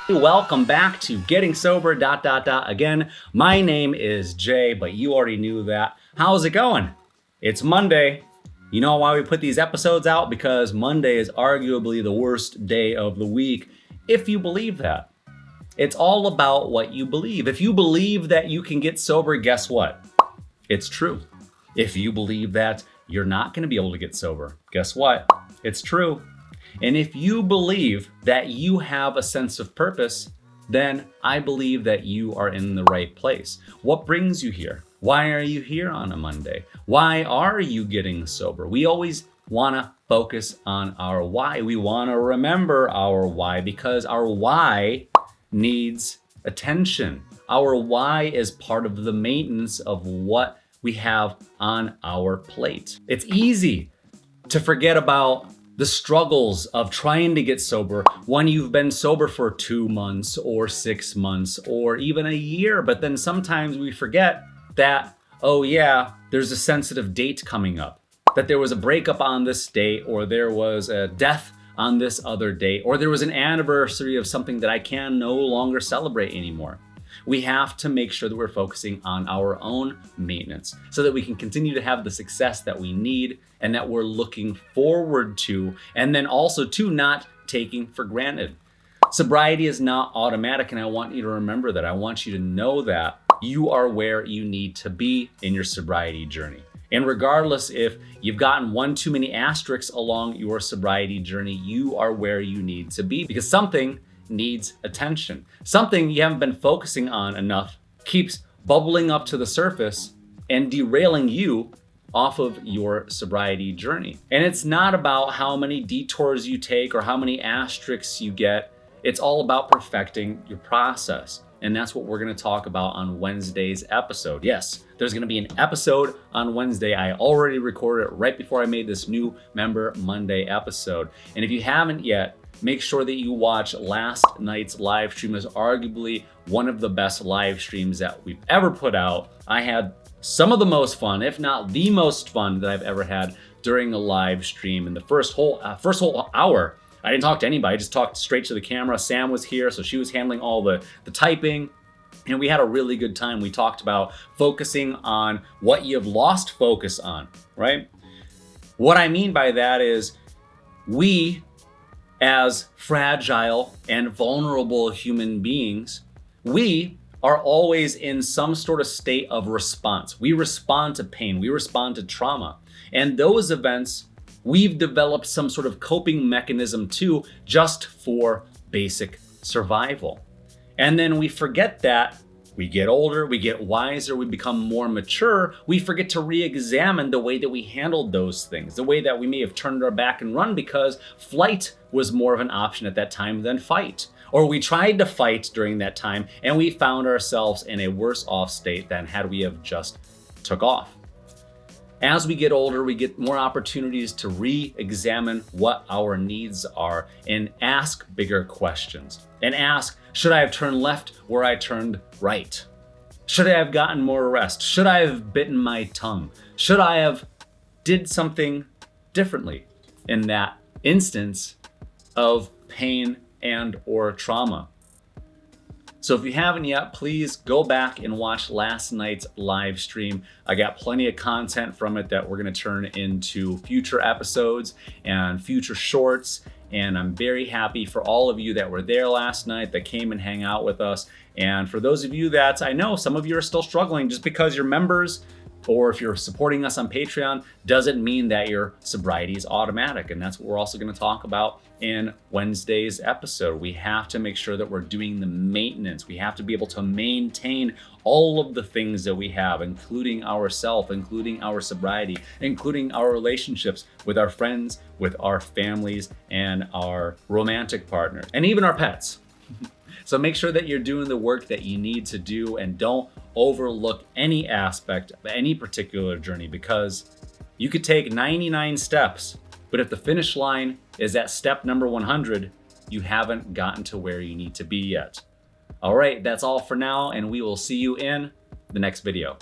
Welcome back to Getting Sober, Again, my name is Jay, but you already knew that. How's it going? It's Monday. You know why we put these episodes out? Because Monday is arguably the worst day of the week, if you believe that. It's all about what you believe. If you believe that you can get sober, guess what? It's true. If you believe that you're not going to be able to get sober, guess what? It's true. And if you believe that you have a sense of purpose, then I believe that you are in the right place. What brings you here? Why are you here on a Monday? Why are you getting sober? We always want to focus on our why. We want to remember our why because our why needs attention. Our why is part of the maintenance of what we have on our plate. It's easy to forget about the struggles of trying to get sober when you've been sober for 2 months or 6 months or even a year. But then sometimes we forget that, oh yeah, there's a sensitive date coming up, that there was a breakup on this date, or there was a death on this other date, or there was an anniversary of something that I can no longer celebrate anymore. We have to make sure that we're focusing on our own maintenance so that we can continue to have the success that we need and that we're looking forward to, and then also to not taking for granted. Sobriety is not automatic, and I want you to remember that. I want you to know that you are where you need to be in your sobriety journey. And regardless if you've gotten one too many asterisks along your sobriety journey, you are where you need to be because something needs attention. Something you haven't been focusing on enough keeps bubbling up to the surface and derailing you off of your sobriety journey. And it's not about how many detours you take or how many asterisks you get. It's all about perfecting your process. And that's what we're going to talk about on Wednesday's episode. Yes, there's going to be an episode on Wednesday. I already recorded it right before I made this new Member Monday episode. And if you haven't yet, make sure that you watch last night's live stream. Is arguably one of the best live streams that we've ever put out. I had some of the most fun, if not the most fun that I've ever had during a live stream. In the first whole hour, I didn't talk to anybody. I just talked straight to the camera. Sam was here, so she was handling all the typing. And we had a really good time. We talked about focusing on what you've lost focus on, right? What I mean by that is we, as fragile and vulnerable human beings, we are always in some sort of state of response. We respond to pain, we respond to trauma. And those events, we've developed some sort of coping mechanism too, just for basic survival. And then we forget that we get older, we get wiser, we become more mature. We forget to re-examine the way that we handled those things, the way that we may have turned our back and run because flight was more of an option at that time than fight. Or we tried to fight during that time and we found ourselves in a worse off state than had we have just took off. As we get older, we get more opportunities to re-examine what our needs are and ask bigger questions. And ask, should I have turned left where I turned right? Should I have gotten more rest? Should I have bitten my tongue? Should I have did something differently in that instance of pain and or trauma? So if you haven't yet, please go back and watch last night's live stream. I got plenty of content from it that we're going to turn into future episodes and future shorts. And I'm very happy for all of you that were there last night, that came and hang out with us. And for those of you that I know some of you are still struggling, just because you're members or if you're supporting us on Patreon doesn't mean that your sobriety is automatic. And that's what we're also going to talk about in Wednesday's episode. We have to make sure that we're doing the maintenance. We have to be able to maintain all of the things that we have, including ourselves, including our sobriety, including our relationships with our friends, with our families, and our romantic partners, and even our pets. So make sure that you're doing the work that you need to do and don't overlook any aspect of any particular journey, because you could take 99 steps, but if the finish line is at step number 100, you haven't gotten to where you need to be yet. All right, that's all for now, and we will see you in the next video.